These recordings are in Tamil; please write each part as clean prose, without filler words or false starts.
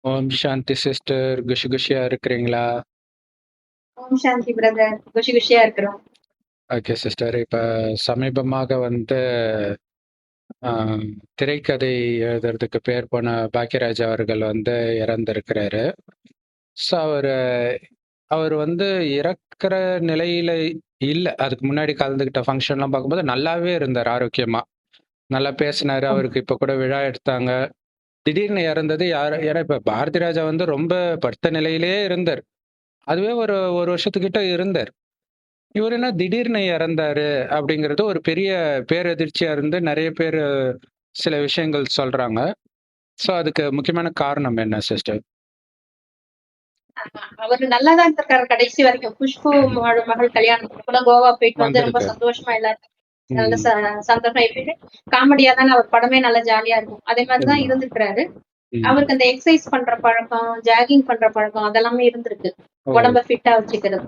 ஓம் சாந்தி சிஸ்டர். குஷி குஷியா இருக்கிறீங்களா? ஓம் சாந்தி பிரதர். குஷி குஷியா இருக்கிறோம். Okay sister. இப்ப சமீபமாக வந்து திரைக்கதை எழுதுறதுக்கு பேர் போன பாக்கியராஜ் அவர்கள் வந்து இறந்திருக்கிறாரு. ஸோ அவர் வந்து இறக்குற நிலையில இல்ல. அதுக்கு முன்னாடி கலந்துக்கிட்ட ஃபங்க்ஷன்லாம் பார்க்கும்போது நல்லாவே இருந்தார் ஆரோக்கியமா. நல்லா பேசினாரு. அவருக்கு இப்ப கூட விழா எடுத்தாங்க. திடீர்னு இறந்தது ஏன்னா இப்ப பாரதி ராஜா வந்து ரொம்ப படுத்த நிலையிலேயே இருந்தார். அதுவே ஒரு வருஷத்துக்கிட்ட இருந்தார். இவரு என்ன திடீர்னு இறந்தாரு அப்படிங்கிறது ஒரு பெரிய பேரதிர்ச்சியா இருந்து நெறைய பேரு சில விஷயங்கள் சொல்றாங்க. ஸோ அதுக்கு முக்கியமான காரணம் என்ன சிஸ்டர்? அவரு நல்லாதான் இருந்திருக்காரு கடைசி வரைக்கும். குஷ்பு மகள் கல்யாணத்துக்கு கூட கோவா போயிட்டு வந்து ரொம்ப வந்திருக்காரு. சந்தோஷமா எல்லாரும் நல்ல ம். சந்தோஷம் எப்பயுமே காமெடியா தானே அவர் படமே நல்லா ஜாலியா இருக்கும். அதே மாதிரிதான் ஆமா. இருந்திருக்கிறாரு. ம். அவருக்கு அந்த எக்ஸசைஸ் பண்ற பழக்கம், ஜாகிங் பண்ற பழக்கம் அதெல்லாமே இருந்திருக்கு. ஓ! உடம்ப ஃபிட்டா வச்சுக்கிறது.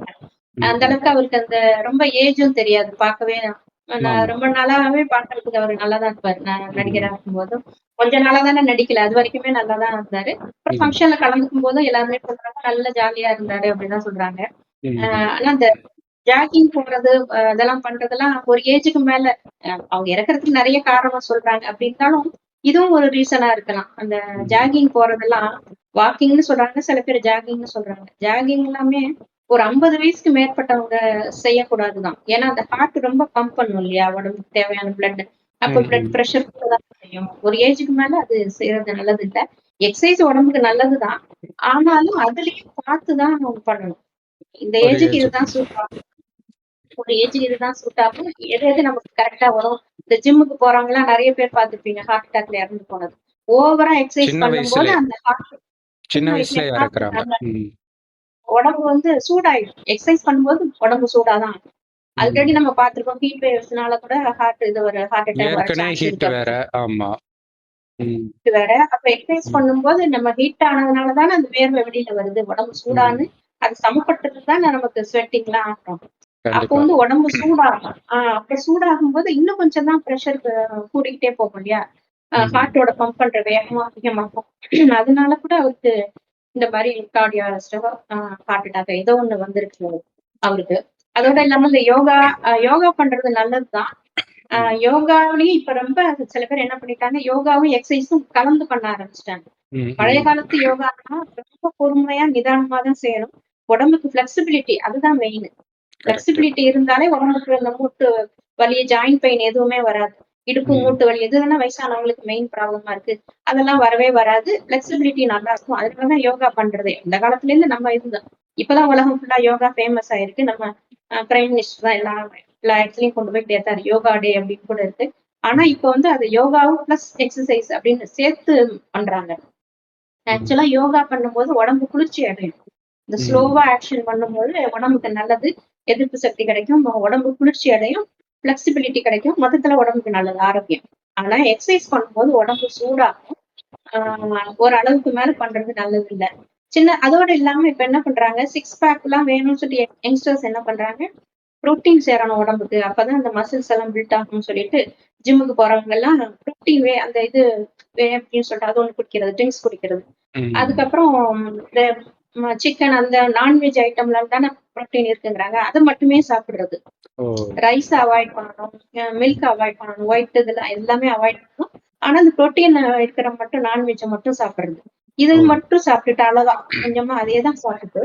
அந்த ம். அளவுக்கு அவருக்கு அந்த ரொம்ப ஏஜும் தெரியாது பார்க்கவே. நான் ஆமா. ரொம்ப நாளாவே பார்க்கறதுக்கு அவரு நல்லாதான் இருப்பாரு. நான் நடிகரா ம். இருக்கும்போதும் கொஞ்ச நாளா தானே நடிக்கல. அது வரைக்குமே நல்லாதான் இருந்தாரு. அப்புறம் ம். ஃபங்க்ஷன்ல கலந்துக்கும் போதும் எல்லாருமே சொல்றாங்க நல்ல ஜாலியா இருந்தாரு அப்படிதான் சொல்றாங்க. ம். ஆனா அந்த ஜாகிங் போறது அதெல்லாம் பண்றதெல்லாம் ஒரு ஏஜுக்கு மேல அவங்க இறக்கறதுக்கு நிறைய காரணம் சொல்றாங்க. அப்படி இருந்தாலும் இதுவும் ஒரு ரீசனா இருக்கலாம். அந்த ம். ஜாகிங் போறதெல்லாம் வாக்கிங்னு சொல்றாங்க, சில பேர் ஜாகிங்னு சொல்றாங்க. ஜாகிங் எல்லாமே ஒரு 50 வயசுக்கு மேற்பட்டவங்க செய்யக்கூடாதுதான். ஏன்னா அந்த ஹார்ட் ரொம்ப பம்ப் பண்ணும் இல்லையா உடம்புக்கு தேவையான பிளட். அப்ப பிளட் ம். பிரஷர் கூடதான் செய்யும். ஒரு ஏஜுக்கு மேல அது செய்யறது நல்லது இல்ல. எக்ஸசைஸ் உடம்புக்கு நல்லதுதான். ஆனாலும் அதுலயும் பார்த்துதான் பண்ணணும். இந்த ஒரு ஏஜுக்கு ஏஜ். இதுதான் சூட் ஆகும். ஒரு ஏஜுக்கு இதுதான் சூட் ஆகும். எது எது நமக்கு கரெக்ட்டா வரும். இந்த ஜிம்முக்கு போறவங்கலாம் நெறைய பேர் பார்த்திருப்பீங்க. ஹார்ட் அட்டாக்ல இறந்து போனது. ஓவரா எக்சர்சைஸ் சின்ன பண்ணும்போது வயசுலே அந்த ஹார்ட் சின்ன சின்ன வயசுல வயசுலயே ஹார்ட் இறக்குறாங்க. நல்ல ம். உடம்பு சூடாயிடும். எக்சர்சைஸ் பண்ணும்போது உடம்பு சூடாதான் ஆகும். ஆல்ரெடி ம். நம்ம பார்த்திருக்கோம். ஹீட் வேவ்ஸ்னால கூட ஹார்ட் அட்டாக் வர ஏற்கனவே சான்ஸ் ஹீட் இருக்கு வேற. அப்படின்னு ஆமா. ம். வேற. அப்ப எக்சர்சைஸ் ம். பண்ணும்போது நம்ம ஹீட் ஆனதுனால தானே அந்த வேர்வை வெளியில வருது. உடம்பு சூடானு ம். அது சமப்பட்டது தானே நமக்கு ஸ்வெட்டிங்லாம் ஆகும். அப்போ கண்டிப்பா. உடம்பு சூடாகும். அப்ப சூடாகும்போது இன்னும் கொஞ்சம் தான் பிரஷர் கூடிக்கிட்டே போகும் இல்லையா? ம். ஹார்ட்டோட பம்ப் பண்ற வேகமும் அதிகமாகும். அதனால கூட அவருக்கு இந்த மாரி கார்டியோ அரெஸ்டோ, ஹார்ட் அட்டாக் ஏதோ ஒண்ணு வந்திருக்கு அவருக்கு. அதோட இல்லாம இந்த யோகா பண்றது நல்லதுதான். ம். யோகாவிலயும் இப்ப ரொம்ப சில பேர் என்ன பண்ணிட்டாங்க, யோகாவும் எக்ஸர்சைஸும் கலந்து பண்ண ஆரம்பிச்சுட்டாங்க. ம். பழைய ம். காலத்து யோகான்னா ரொம்ப பொறுமையா, நிதானமா தான் செய்யணும். உடம்புக்கு ஃப்ளெக்சிபிலிட்டி அதுதான் மெயின். கரெக்ட். ஃப்ளெக்சிபிலிட்டி இருந்தாலே உடம்புக்கு இந்த மூட்டு வலி, ஜாயிண்ட் பெயின் எதுவுமே வராது. இடுப்பு, ம். மூட்டு வலி எதுனா வயசானவங்களுக்கு மெயின் ப்ராப்ளமா இருக்கு. அதெல்லாம் வரவே வராது. ஃப்ளெக்சிபிலிட்டி நல்லா இருக்கும். அதனால தான் யோகா பண்றதே. இந்த காலத்துல இருந்து நம்ம இருந்தோம். இப்பதான் உலகம் ஃபுல்லா யோகா ஃபேமஸ் ஆயிருக்கு. நம்ம பிரைம் மினிஸ்டர் தான் எல்லா இடத்துலயும் கொண்டு போய் சேர்த்தாரு. யோகா டே அப்படின்னு கூட இருக்கு. ஆனா ம். இப்ப அது யோகாவும் பிளஸ் எக்ஸசைஸ் அப்படின்னு சேர்த்து பண்றாங்க. ம். ஆக்சுவலா யோகா பண்ணும்போது உடம்பு குளிர்ச்சி அடையும். இந்த ம். ஸ்லோவா ஆக்ஷன் பண்ணும்போது உடம்புக்கு நல்லது. எதிர்ப்பு சக்தி கிடைக்கும். உடம்பு குளிர்ச்சி அடையும். ஃப்ளெக்சிபிலிட்டி கிடைக்கும். மொத்தத்துல உடம்புக்கு நல்லது ஆரோக்கியம். ஆனா எக்ஸசைஸ் பண்ணும்போது உடம்பு சூடாகும். ம். ஒரு அளவுக்கு மேல பண்றது நல்லது இல்ல. அதோட இல்லாம இப்ப என்ன பண்றாங்க, 6 பேக் எல்லாம் வேணும்னு சொல்லி யங்ஸ்டர்ஸ் என்ன பண்றாங்க, புரோட்டீன் சேரணும் உடம்புக்கு. அப்பதான் அந்த மசில்ஸ் எல்லாம் பில்ட் ஆகும்னு சொல்லிட்டு, ஜிம்முக்கு போறவங்க எல்லாம் புரோட்டீன் அந்த இது அப்படின்னு சொல்லிட்டு அது ஒண்ணு குடிக்கிறது, ட்ரிங்க்ஸ் குடிக்கிறது. ம். அதுக்கப்புறம் இந்த சிக்கன் அந்த நான்வெஜ் ஐட்டம்ல தானே புரோட்டீன் இருக்குங்கிறாங்க. அதை மட்டுமே சாப்பிடுறது. ஓ! ரைஸ் அவாய்ட் பண்ணணும். மில்க் அவாய்ட் பண்ணணும். ஒயிட் இதெல்லாம் எல்லாமே அவாய்ட் பண்ணணும். ஆனா அந்த புரோட்டீன் இருக்கிற மட்டும் நான்வெஜ் மட்டும் சாப்பிடுறது. இது ஓ! மட்டும் சாப்பிட்டுட்டு அளவா கொஞ்சமா அதே தான் சாப்பிட்டுட்டு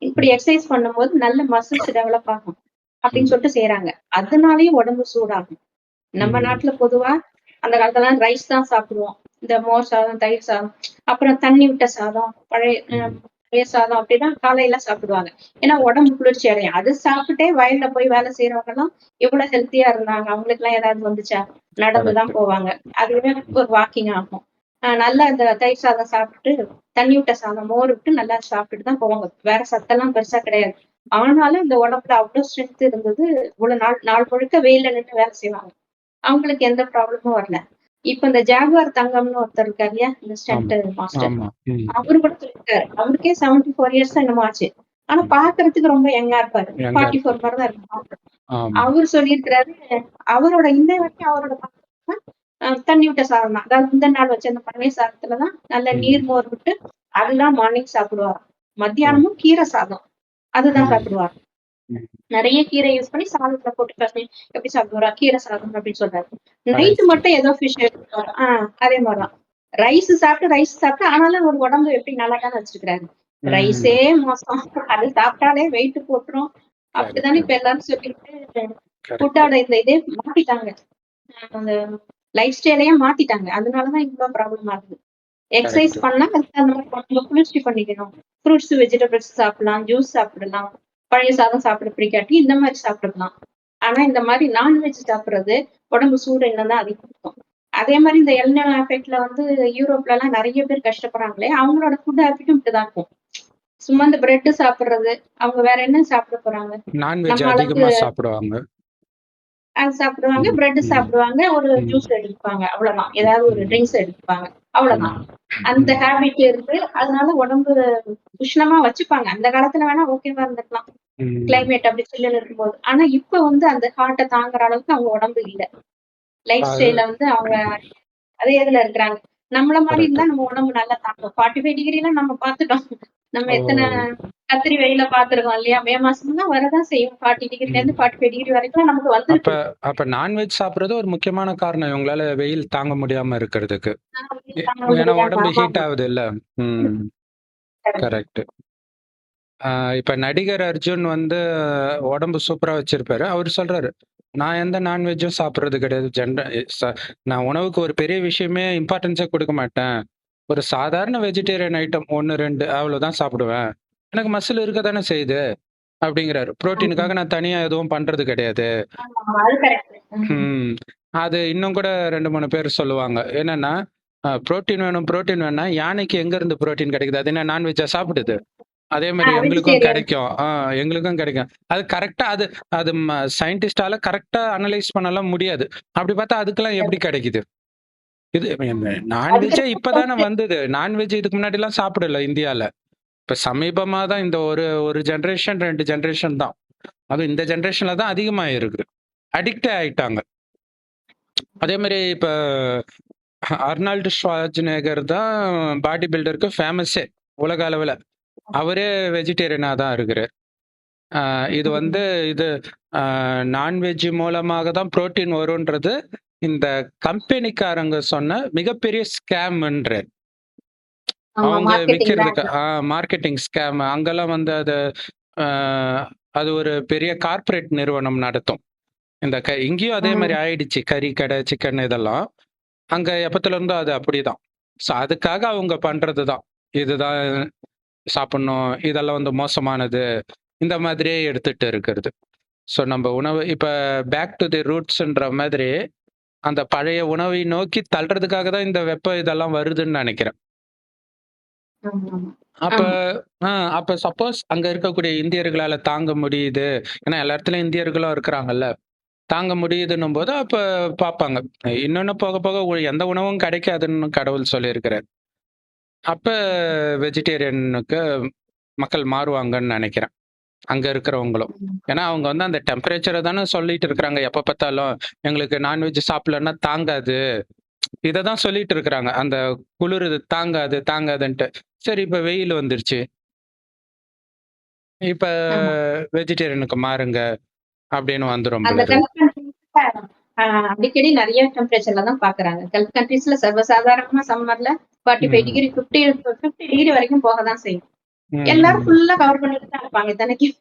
இப்படி ம். எக்ஸசைஸ் பண்ணும்போது நல்ல மசில்ஸ் டெவலப் ஆகும் அப்படின்னு ம். சொல்லிட்டு செய்யறாங்க. அதனாலயும் உடம்பு சூடாகும். நம்ம ம். நாட்டுல பொதுவா அந்த காலத்துல ரைஸ் தான் சாப்பிடுவோம். இந்த மோர் சாதம், தயிர் சாதம், அப்புறம் தண்ணி விட்ட சாதம், ம். பழைய சாதம் அப்படிதான் காலையில சாப்பிடுவாங்க. ஏன்னா உடம்பு குளிர்ச்சி அடையும். அது சாப்பிட்டே வயல்ல போய் வேலை செய்யறவங்க எல்லாம் எவ்வளவு ஹெல்த்தியா இருந்தாங்க. அவங்களுக்கு எல்லாம் ஏதாவது வந்துச்சா? கரெக்ட். நடந்துதான் போவாங்க. அதுவே ஒரு வாக்கிங் ஆகும். நல்லா இந்த தயிர் சாதம் சாப்பிட்டு தண்ணி விட்ட சாதம், மோர் விட்டு நல்லா சாப்பிட்டுட்டு தான் போவாங்க. வேற சத்தெல்லாம் பெருசா கிடையாது. ஆனாலும் இந்த உடம்புல அவ்வளவு ஸ்ட்ரென்த் இருந்தது. இவ்வளவு நாள் நாள் முழுக்க வெயில்ல நின்று வேலை செய்வாங்க. அவங்களுக்கு எந்த ப்ராப்ளமும் வரல. இப்ப இந்த ஜாகுவார் தங்கம்னு ஒருத்தர் இருக்காரு இல்லையா? இந்த ஆமா. Stunt master. ஆமா. ம். அவரு கூட சொல்லியிருக்காரு. அவருக்கே 74 இயர்ஸ் தான் என்னமோ ஆச்சு. ஆனா ம். பாக்குறதுக்கு ரொம்ப யங்கா இருப்பாரு. யங்கா 44 இருப்பாரு. மாரி தான் இருக்கும். ஆமா. அவரு சொல்லியிருக்கிறாரு, அவரோட இன்னை வரைக்கும் அவரோட பழக்கம் தண்ணி விட்ட சாதம் தான். அதாவது முந்தின நாள் வச்ச அந்த பழைய சாதத்துல தான் நல்ல ம். நீர் மோர் விட்டு, அதுதான் மார்னிங் சாப்பிடுவார். ஓ! மத்தியானமும் கீரை சாதம். அதுதான் ம். சாப்பிடுவார். ம். நெறைய கீரை யூஸ் பண்ணி சாதத்துல போட்டு பெசஞ்சு எப்படி சாப்பிடுவாரா? கீரை சாதம் அப்படின்னு சொல்றாரு. Night correct. மட்டும் ஏதோ ஃபிஷ் எடுத்துக்குவாரு. அதே மாரிதான். ரைஸ் சாப்பிட்டு ஆனாலும் ஒரு உடம்பு எப்படி நல்லா தானே வச்சிருக்கிறாரு. ரைஸே ம். மோசம். அது சாப்பிட்டாலே வெயிட் போட்டுரும். அப்படித்தானே கரெக்ட். இப்ப எல்லாரும் சொல்லிட்டு கரெக்ட். ஃபுட்டோட இந்த இதே மாத்திட்டாங்க. அந்த லைஃப் ஸ்டைலையே மாத்திட்டாங்க. அதனாலதான் இவ்ளோ ப்ராப்ளம் ஆகுது. Exercise correct. பண்ணா அதுக்கு அந்த மாரி உடம்ப குளிர்ச்சி பண்ணிக்கணும். ஃப்ரூட்ஸ், வெஜிடபிள்ஸ் சாப்பிடலாம். ஜூஸ் சாப்பிடலாம். பழைய சாதம் சாப்பிட பிடிக்காட்டி இந்த மாரி சாப்பிட்டுக்கலாம். ஆனா இந்த மாரி நான்வெஜ் சாப்பிடுறது உடம்பு சூடு இன்னும் தான் அதிகரிக்கும். அதே மாரி இந்த எல்னினோ எஃபெக்ட்ல வந்து யூரோப்லலாம் நெறைய பேர் கஷ்டப்படுறாங்களே, அவங்களோட ஃபுட் ஹேபிட்டும் இப்படிதான் இருக்கும். சும்மா இந்த பிரெட் சாப்பிடுறது, அவங்க வேற என்ன சாப்பிட போறாங்க? நான்வெஜ் நம்ம அளவுக்கு அதிகமா சாப்பிடுவாங்க. அது சாப்பிடுவாங்க, ம். பிரெட் ம். சாப்பிடுவாங்க, ஒரு ம். ஜூஸ் எடுத்துப்பாங்க. அவ்வளவுதான். ஏதாவது ஒரு ம். ட்ரிங்க்ஸ் எடுத்துப்பாங்க. அவ்வளவுதான். ம். அந்த ம். ஹேபிட் இருக்கு. அதனால உடம்பு உஷ்ணமா வச்சுப்பாங்க. அந்த காலத்துல வேணா ஓகேவா இருந்துக்கலாம். ம். கிளைமேட் அப்படி சில்லுன்னு இருக்கும்போது. ஆனா இப்ப வந்து அந்த ஹார்ட்ட தாங்குற அளவுக்கு அவங்க உடம்பு இல்ல. லைஃப் அது ஸ்டைல்ல வந்து அவங்க அதே இதுல இருக்கிறாங்க. நம்மள மாரி கரெக்ட். இருந்தா நம்ம உடம்பு நல்லா தாங்கும். 45 டிகிரிலாம் நம்ம பார்த்துட்டோம். நம்ம ஓ! எத்தன கத்திரி வெயில பார்த்துருக்கோம் இல்லையா? மே மாசம்லாம் வரதான் செய்யும். 40 டிகிரிலேருந்து ம். 45 டிகிரி வரைக்கும் நமக்கு அப்ப வந்திருக்கு. அப்ப நான்வெஜ் சாப்பிடுறது ஒரு முக்கியமான காரணம் இவங்களால வெயில் தாங்க முடியாம இருக்கிறதுக்கு. எ தாங்க ஏன்னா முடியாம உடம்பு ஹீட் ஆமாமா. ஆகுதுல்ல. ம். கரெக்ட். இப்ப நடிகர் அர்ஜுன் வந்து உடம்பு சூப்பரா வச்சிருப்பாரு. அவரு சொல்றாரு, "நான் எந்த நான்வெஜ்ஜும் சாப்பிடுறது கிடையாது. நான் உணவுக்கு ஒரு பெரிய விஷயமே இம்பார்ட்டன்ஸே குடுக்க மாட்டேன். ஒரு சாதாரண வெஜிடேரியன் ஐட்டம் 1, 2 அவ்வளோதான் சாப்பிடுவேன். எனக்கு மசில் இருக்க தானே செய்யுது." அப்படிங்கிறாரு. புரோட்டீனுக்காக நான் தனியா எதுவும் பண்றது கிடையாது. ஆமாமா. அது கரெக்ட். ம். அது இன்னும் கூட 2, 3 பேர் சொல்லுவாங்க. என்னன்னா, புரோட்டீன் வேணும்னா யானைக்கு எங்க இருந்து புரோட்டீன் கிடைக்குது? அது என்ன நான்வெஜ்ஜா சாப்பிடுது? அதே மாரி எங்களுக்கும் வெஜிடேரியன். கிடைக்கும். எங்களுக்கும் கிடைக்கும். அது கரெக்ட்டா அது அது சயின்டிஸ்ட்டால கரெக்ட்டா அனலைஸ் பண்ணலாம் முடியாது. அப்படி பார்த்தா அதுக்கெல்லாம் எப்படி கிடைக்குது? இது அதுக்கு நான்வெஜ்ஜே இப்ப தானே வந்தது. நான்வெஜ் இதுக்கு முன்னாடிலாம் சாப்பிடல இந்தியால. இப்ப சமீபமா தான் இந்த ஒரு ஒரு ஜெனரேஷன், 2 ஜெனரேஷன் தான். அதுவும் இந்த ஜெனரேஷன்ல தான் அதிகமா இருக்குது. அடிக்ட்டே ஆயிட்டாங்க. அதே மாரி இப்ப அர்னால்டு ஷ்வார்ஜ்நெகர் தான் பாடி பில்டருக்கு ஃபேமஸே உலக அளவுல. அவரே வெஜிடேரியனா தான் இருக்கிறாரு. இது வந்து இது அ நான்வெஜ் மூலமாக தான் புரோட்டீன் வரும்ன்றது இந்த கம்பெனிக்காரங்க சொன்ன மிகப்பெரிய ஸ்கேம்ன்றாரு. ஆமா அவங்க மார்க்கெட்டிங் தான் விக்கிறதுக்கு அது. Marketing scam. அங்கெல்லாம் வந்து அ அது ஒரு பெரிய கார்ப்பரேட் நிறுவனம் நடத்தும். இங்கேயும் அதே மாரி ம். ஆயிடுச்சு. கறி கடை, சிக்கன் இதெல்லாம். அங்க எப்பத்துல இருந்தோ அது அப்படிதான். ஸோ அதுக்காக அவங்க பண்றது தான். இதுதான் சாப்பிடணும். இதெல்லாம் வந்து மோசமானது. இந்த மாதிரியே எடுத்துட்டு இருக்கிறது. ஸோ நம்ம உணவு இப்ப பேக் டூ தி ரூட்ஸ்ன்ற மாதிரி, அந்த பழைய உணவை நோக்கி தள்றதுக்காக தான் இந்த இதெல்லாம் வருதுன்னு நெனைக்கிறேன். ஆமாமா. அப்ப ஆமா. அ அப்ப சப்போஸ் அங்க இருக்கக்கூடிய இந்தியர்களால தாங்க முடியுது. ஏன்னா எல்லா இடத்துலயும் இந்தியர்களும் இருக்கிறாங்கல்ல. தாங்க முடியுதுன்னும்போது அப்ப பார்ப்பாங்க. இன்னொன்னு போக போக எந்த உணவும் கிடைக்காதுன்னு கடவுள் சொல்லியிருக்கிறார். அப்ப வெஜிடேரியனுக்கு மக்கள் மாறுவாங்கன்னு நெனைக்கிறேன். அங்க இருக்கிறவங்களும். ம். ஏன்னா, அவங்க வந்து அந்த டெம்பரேச்சர தானே சொல்லிட்டு இருக்கிறாங்க. எப்ப பார்த்தாலும், எங்களுக்கு நான்வெஜ் சாப்பிடலன்னா தாங்காது. இத தான் சொல்லிட்டு இருக்கிறாங்க. அந்த குளிருது தாங்காது, தாங்காதுன்ட்டு. சரி இப்ப வெயில் வந்துருச்சு. இப்ப ஆமா. வெஜிடேரியனுக்கு மாறுங்க அப்படின்னு வந்துரும் அந்த போல இருக்கு. கல்ஃப் கண்ட்ரீஸ்ல அடிக்கடி நெறைய டெம்பரேச்சர்ல தான் பாக்குறாங்க. கல்ஃப் கண்ட்ரீஸ்ல சர்வசாதாரணமா சம்மர்ல 45 ம். டிகிரி 50 டிகிரி வரைக்கும் போக தான் செய்யும். எல்லாரும் ம். ஃபுல்லா கவர் பண்ணிட்டு தான் இருப்பாங்க இத்தனைக்கும்.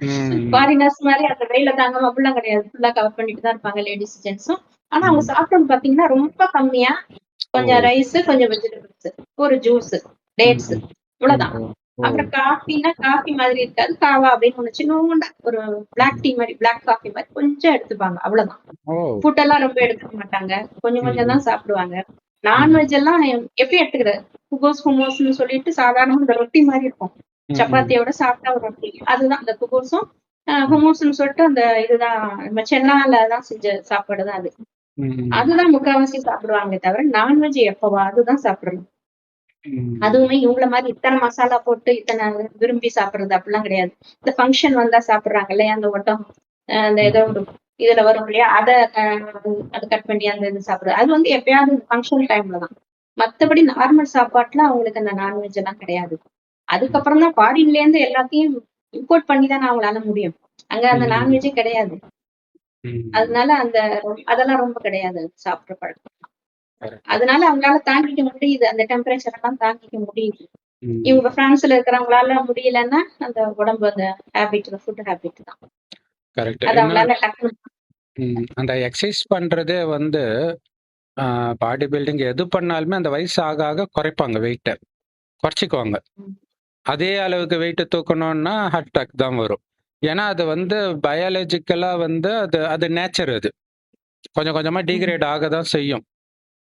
ம். ஃபாரினர்ஸ் மாரி அந்த வெயில தாங்காம அப்படிலாம் கிடையாது. ஃபுல்லா கவர் பண்ணிட்டு தான் இருப்பாங்க லேடீஸ், ஜென்ட்ஸும். ஆனா அவங்க ம். சாப்பிட்டது பாத்தீங்கன்னா, ரொம்ப கம்மியா ஓ! கொஞ்சம் ரைஸ், கொஞ்சம் வெஜிடபிள்ஸ், ஒரு ஜூஸ், டேட்ஸ் ம். ம். இவ்வளவுதான். ஓ! ஓ! அப்புறம் காஃபின்னா, காஃபி மாதிரி இருக்காது. காவா அப்படின்னு ஒண்ணு சின்னூண்டா ஒரு பிளாக் டீ மாரி, பிளாக் காஃபி மாரி கொஞ்சம் எடுத்துப்பாங்க. அவ்வளவுதான். ஓ! ஃபுட் எல்லாம் ரொம்ப எடுத்துக்க மாட்டாங்க. கொஞ்சம் கொஞ்சம் ம். தான் சாப்பிடுவாங்க. ம். நான்வெஜ் எல்லாம் எப்படி எடுத்துக்கிறது? குபோஸ்ன்னு சொல்லிட்டு சாதாரணமா இந்த ரொட்டி மாரி இருக்கும். ம். சப்பாத்தியோட சாப்பிட்டா ஒரு ரொட்டி. அதுதான் அந்த குபோஸும், ஹுமூஸ்ன்னு சொல்லிட்டு அந்த இதுதான் நம்ம சென்னால தான் செஞ்ச சாப்பாடு தான் அது. ம். அதுதான் முக்காவாசி சாப்பிடுவாங்களே தவிர, நான்வெஜ் எப்பவாவது தான் சாப்பிடணும். ம். அதுவுமே இவங்கள மாரி இத்தன மசாலா போட்டு, இத்தன விரும்பி சாப்பிடுறது அப்படிலாம் கிடையாது. இந்த ஃபங்ஷன் வந்தா சாப்பிடுறாங்க இல்லையா? அந்த ஒட்டகம், அந்த ஏதோ ம். ஒரு இதுல வரும் இல்லையா? அத கட் பண்ணி அந்த இது சாப்பிடுறது. அது வந்து எப்பயாவது ஃபங்ஷன் டைம்ல தான். மத்தபடி நார்மல் சாப்பாட்டுல அவங்களுக்கு அந்த நான்வெஜ் எல்லாம் கிடையாது. அதுக்கப்புறம் தான் ஃபாரின்ல இருந்து எல்லாத்தையும் இம்போர்ட் பண்ணி தானே அவங்களால முடியும். அங்க அந்த ம். நான்வெஜ்ஜே கிடையாது. ம். அதனால அதெல்லாம் ரொம்ப கிடையாது சாப்பிடுற பழக்கம். கரெக்ட். அதனால அவங்களால தாங்கிக்க முடியுது. அந்த டெம்பரேச்சர் எல்லாம் தாங்கிக்க முடியுது. ம். இவங்க பிரான்ஸ்ல இருக்கிறவங்களால முடியலன்னா, அந்த உடம்பு அந்த ஃபுட் ஹேபிட் தான். கரெக்ட். அது அவங்களால டக்குனு அந்த எக்சர்சைஸ் பண்றதே வந்து பாடி பில்டிங் எது பண்ணாலுமே அந்த வயசு ஆக ஆக குறைப்பாங்க வெயிட்ட. குறைச்சிக்குவாங்க. ம். அதே அளவுக்கு வெயிட் தூக்கணும்னா ஹார்ட் அட்டாக் தான் வரும். ஏன்னா அது வந்து பயாலஜிக்கலா வந்து அது நேச்சர் அது. கொஞ்சம் கொஞ்சமா ம். டீக்ரேட் ஆக தான் செய்யும்.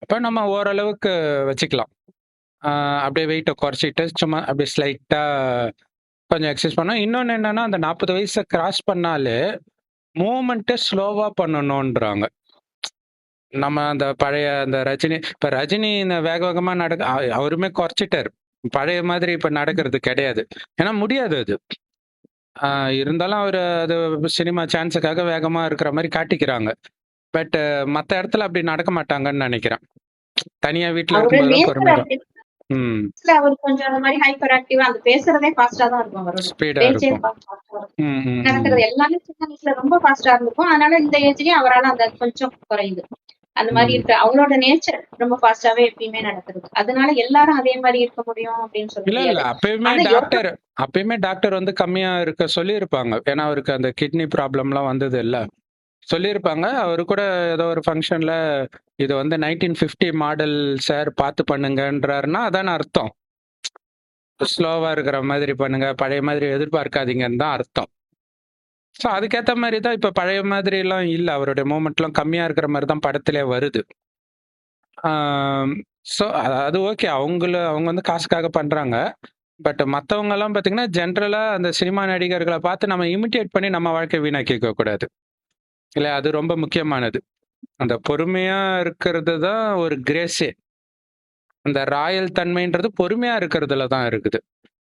அப்ப நம்ம ஓரளவுக்கு வச்சுக்கலாம். அப்படியே வெயிட்ட குறைச்சிட்டு சும்மா அப்படியே ஸ்லைட்டா கொஞ்சம் எக்சர்சைஸ் பண்ணா இன்னொன்னு என்னன்னா, அந்த 40 வயச கிராஸ் பண்ணாலே மூவ்மெண்ட்ட ஸ்லோவா பண்ணணுன்றாங்க. நம்ம அந்த பழைய அந்த ரஜினி இப்ப ரஜினி இந்த வேக வேகமா அவருமே குறைச்சிட்டாரு. பழைய மாதிரி இப்ப நடக்கிறது கிடையாது. ஏன்னா முடியாது அது. இருந்தாலும் அவரு அது சினிமா சான்ஸுக்காக வேகமா இருக்கிற மாரி காட்டிக்கிறாங்க. பட் மத்த இடத்துல அப்படி நடக்க மாட்டாங்கன்னு நெனைக்கிறேன். தனியா வீட்ல அவரோட இருக்கும்போது தான் நேச்சர் பொறுமையா அப்படி. ம். அவர் கொஞ்சம் அந்த மாரி ஹைப்பர் ஆக்டிவா அந்த பேசுறதே ஃபாஸ்ட்டா தான் இருக்கும் அவரோட. ஸ்பீடா பேச்சே இருக்கும். ஃபாஸ்ட்டா இருக்கும். ம், ம், நடக்கிறது ம். எல்லாமே சின்ன வயசுல ரொம்ப ஃபாஸ்ட்டா இருந்திருக்கும். அதனால இந்த ஏஜ்லயும் அவரால அந்த கொஞ்சம் குறையுது. அந்த மாரி ம். இருக்கு. அவங்களோட நேச்சர் ரொம்ப ஃபாஸ்ட்டாவே எப்பயுமே நடக்கிறது. அதனால எல்லாரும் அதே மாரி இருக்க முடியும் அப்படின்னு சொல்ல இல்ல, இல்ல. முடியாது. அப்பயுமே ஆனா யோகா டாக்டர் வந்து கம்மியா இருக்க சொல்லியிருப்பாங்க. ஏன்னா, அவருக்கு அந்த கிட்னி ப்ராப்ளம்லாம் வந்ததுல்ல. சொல்லியிருப்பாங்க. அவரு கூட ஏதோ ஒரு ஃபங்ஷன்ல இது வந்து 1950 மாடல் சார் பார்த்து பண்ணுங்கன்றாருன்னா, அதானே அர்த்தம். ஸ்லோவா இருக்கிற மாதிரி பண்ணுங்க. பழைய மாதிரி எதிர்பார்க்காதீங்கன்னு தான் அர்த்தம். ஸோ அதுக்கேத்த மாரி தான் இப்ப பழைய மாதிரிலாம் இல்ல. அவருடைய மூவ்மெண்ட்லாம் கம்மியா இருக்கிற மாரி தான் படத்திலே வருது. ஆம். ஸோ அது ஓகே. அவங்க வந்து காசுக்காக பண்றாங்க. பட் மத்தவங்கலாம் பார்த்தீங்கன்னா, ஜென்ரலா அந்த சினிமா நடிகர்கள பார்த்து நம்ம இமிட்டேட் பண்ணி நம்ம வாழ்க்கைய வீணாக்கிக்க கூடாது. இல்ல அது ரொம்ப முக்கியமானது. அந்த பொறுமையா இருக்கிறது தான் ஒரு கிரேஸே. அந்த ராயல் தன்மைன்றது பொறுமையா இருக்கிறதுல தான் இருக்குது.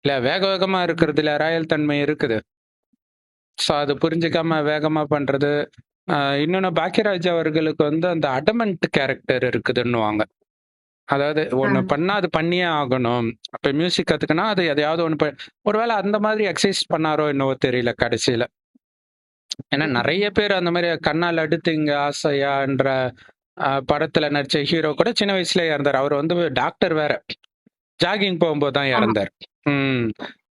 இல்ல வேக வேகமா இருக்கிறதுல ராயல் தன்மை இருக்குது. ஸோ அது புரிஞ்சுக்காம வேகமா பண்றது. இன்னொன்னு பாக்கியராஜ் அவர்களுக்கு வந்து அந்த அடமன்ட் கேரக்டர் இருக்குதுன்னுவாங்க. அதாவது ஆ. ஒண்ணு பண்ணா அது பண்ணியே ஆகணும். அப்ப மியூசிக் கத்துக்கன்னா அது எதையாவது ஒண்ணு ஒருவேளை அந்த மாதிரி எக்சர்சைஸ் பண்ணாரோ என்னவோ தெரியல கடைசியில. ஏன்னா நெறைய பேர் அந்த மாரி "கண்ணால் அடுத்து இங்க ஆசையான்ற" படத்துல நடிச்ச ஹீரோ கூட சின்ன வயசுலயே இறந்தாரு. அவரு வந்து டாக்டர் வேற. ஜாகிங் போகும்போது தான் ஆமா. இறந்தாரு. ம்.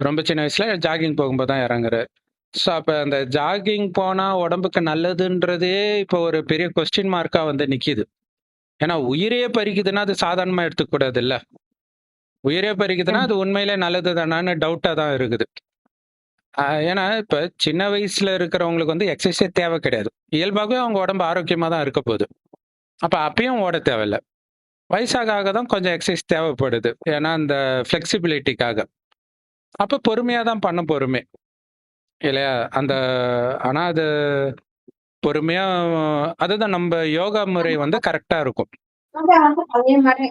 ரொம்ப சின்ன வயசுல ஜாகிங் போகும்போது தான் இறங்குறாரு. ஸோ அப்ப அந்த ஜாகிங் போனா உடம்புக்கு நல்லதுன்றதே இப்போ ஒரு பெரிய கொஸ்டின் மார்க்கா வந்து நிக்கிது. ஏன்னா உயிரையே பறிக்குதுன்னா அது சாதாரணமா எடுத்துக்க கூடாதுல்ல. உயிரே பறிக்குதுன்னா ம். அது உண்மையிலே நல்லது தானான்னு டவுட்டா தான் இருக்குது. ஏன்னா இப்ப சின்ன வயசுல இருக்கிறவங்களுக்கு வந்து எக்ஸர்சைஸே தேவை கிடையாது. இயல்பாகவே அவங்க உடம்பு ஆரோக்கியமா தான் இருக்க போகுது. அப்ப அப்பயும் ஓட தேவையில்ல. வயசாக ஆக தான் கொஞ்சம் எக்சர்சைஸ் தேவைப்படுது. ஏன்னா, அந்த ஃப்ளெக்சிபிலிட்டிக்காக. அப்ப பொறுமையா தான் பண்ண போறோமே! இல்லையா? ஆனா அது பொறுமையா அதுதான் நம்ப யோகா முறை வந்து கரெக்ட்டா இருக்கும். அதே மாரி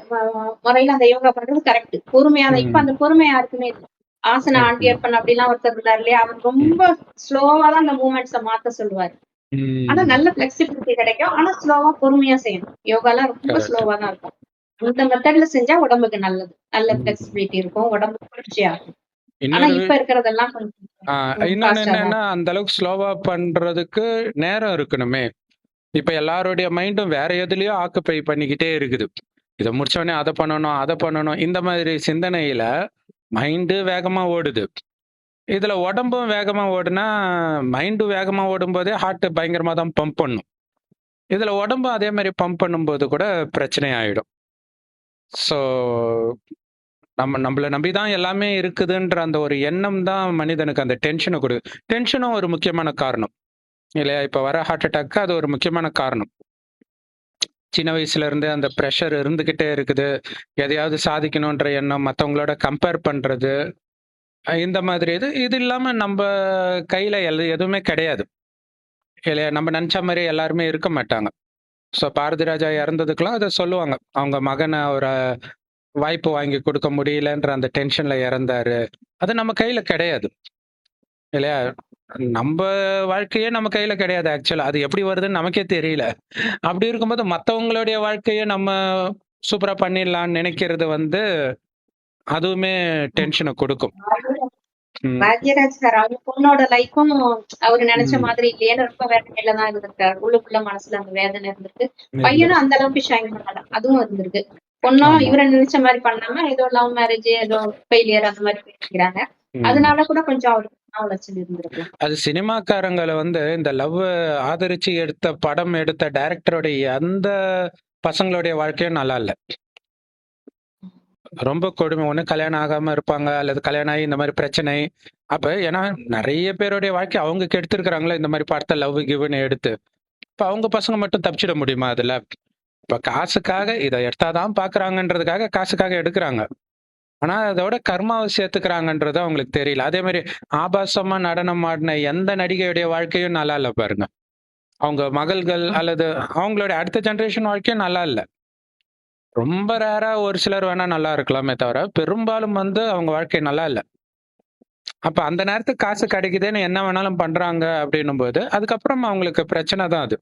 முறையில அந்த யோகா பண்றது கரெக்ட். பொறுமையா இப்ப ம். அந்த பொறுமை யாருக்குமே இல்ல. ஆசனா இருக்குங்க. ஆண்டியப்பன் அப்படிலாம் ஒருத்தர் இருந்தாரு இல்லையா? அவர் ரொம்ப ஸ்லோவா தான் அந்த மூவ்மெண்ட்ஸ மாத்த சொல்லுவாரு. ஆனா ம். நல்ல ஃப்ளெக்சிபிலிட்டி கிடைக்கும். ஆனா ஸ்லோவா பொறுமையா செய்யணும். யோகாலாம் ரொம்ப கரெக்ட். ஸ்லோவா தான் இருக்கும். இந்த மெத்தட்ல செஞ்சா உடம்புக்கு நல்லது. நல்ல ம். ஃப்ளெக்சிபிலிட்டி இருக்கும். உடம்பு குளிர்ச்சியாகும். ஆனா இன்னொரு இப்ப இருக்கிறதெல்லாம் கொஞ்சம் ஆ இன்னொன்னு ஃபாஸ்ட்டா தான் என்னன்னா, இருக்கு. அந்த அளவுக்கு ஸ்லோவா பண்றதுக்கு நேரம் இருக்கணுமே! இப்ப எல்லாருடைய மைண்டும் வேற எதுலயோ ஆக்குபை பண்ணிக்கிட்டே இருக்குது. இத முடிச்சோனே அத பண்ணணும், அத பண்ணணும். இந்த மாதிரி சிந்தனையில மைண்டு வேகமா ஓடுது. இதுல உடம்பும் வேகமா ஓடுனா, மைண்டும் வேகமா ஓடும்போதே ஹார்ட் பயங்கரமா தான் பம்ப் பண்ணும். இதுல உடம்பும் அதே மாரி பம்ப் பண்ணும்போது கூட பிரச்சனை ஆயிடும். ஸோ நம்பள நம்பி தான் எல்லாமே இருக்குதுன்ற அந்த ஒரு எண்ணம் தான் மனிதனுக்கு அந்த டென்ஷன டென்ஷனும் ஒரு முக்கியமான காரணம். இல்லையா? இப்ப வர ஹார்ட் அட்டாக்கு அது ஒரு முக்கியமான காரணம். சின்ன வயசுல இருந்தே அந்த பிரஷர் இருந்துகிட்டே இருக்குது. எதையாவது சாதிக்கணுன்ற எண்ணம், மத்தவங்களோட கம்பேர் பண்றது, இந்த மாதிரி இது இல்லாம நம்ப கையில எதுவுமே கிடையாது. இல்லையா? நம்ம நெனச்ச மாரி எல்லாருமே இருக்க மாட்டாங்க. ஸோ பாரதி ராஜா இறந்ததுக்கெல்லாம் அத சொல்லுவாங்க. அவங்க மகன ஒரு வாய்ப்பு வாங்கி குடுக்க முடியலன்ற அந்த டென்ஷன்ல இறந்தாரு. அது நம்ம கையில கிடையாது. இல்லையா? நம்ப வாழ்க்கையே நம்ம கையில கிடையாது ஆக்சுவலா. அது எப்படி வருதுன்னு நமக்கே தெரியல. அப்படி இருக்கும்போது மத்தவங்களுடைய வாழ்க்கைய நம்ம சூப்பரா பண்ணிடலாம்னு நினைக்கிறது வந்து அதுவுமே டென்ஷனை கொடுக்கும். ம். பாக்யராஜ் சார் அவங்க பொண்ணோட லைஃப்பும் அவரு நினைச்ச ம். மாதிரி இல்லையேன்னு ரொம்ப வேதனையில தான் இருந்திருக்காரு. உள்ளுக்குள்ள மனசுல அந்த வேதனை இருந்திருக்கு. இருந்தது. பையனும் அந்த அளவுக்கு ஷைன் பண்ணல. அதுவும் இருந்திருக்கு. பொண்ணும் ஆமா. இவரை நினைச்ச மாதிரி பண்ணாம ஏதோ லவ் மேரேஜ் ஏதோ ஃபெயிலியர் அந்த மாதிரி பேசிக்கிறாங்க. ம். அதனால கூட கொஞ்சம் அவருக்கு மன உளைச்சல் இருந்திருக்கலாம். அது சினிமாக்காரங்களை வந்து இந்த லவ் ஆதரிச்சு எடுத்த படம் எடுத்த டைரக்டருடைய அந்த பசங்களுடைய வாழ்க்கையும் நல்லா இல்ல. ரொம்ப கொடுமை. ஒண்ணு கல்யாணம் ஆகாம இருப்பாங்க, அல்லது கல்யாணம் ஆகி இந்த மாதிரி பிரச்சனை. அப்ப ஏன்னா நிறைய பேருடைய வாழ்க்கை அவங்க கெடுத்திருக்கிறாங்களே இந்த மாதிரி படத்தை லவ் கிவ்னு எடுத்து. இப்ப அவங்க பசங்க மட்டும் தப்பிச்சிட முடியுமா அதுல? இப்ப காசுக்காக இதை எடுத்தாதான் பாக்குறாங்கன்றதுக்காக காசுக்காக எடுக்கிறாங்க. ஆனா அதோட கர்மாவை சேர்த்துக்கிறாங்கன்றது அவங்களுக்கு தெரியல. அதே மாதிரி ஆபாசமா நடனம் ஆடின எந்த நடிகையுடைய வாழ்க்கையும் நல்லா இல்ல பாருங்க. அவங்க மகள்கள் அல்லது அவங்களுடைய அடுத்த ஜெனரேஷன் வாழ்க்கையும் நல்லா இல்ல. ரொம்ப ரேரா ஒரு சிலர் வேணா நல்லா இருக்கலாமே தவிர பெரும்பாலும் வந்து அவங்க வாழ்க்கை நல்லா இல்ல. அப்ப அந்த நேரத்துக்கு காசு கிடைக்குதுன்னு என்ன வேணாலும் பண்றாங்க அப்படின்னும் போது அதுக்கப்புறம் அவங்களுக்கு பிரச்சனை தான் அது.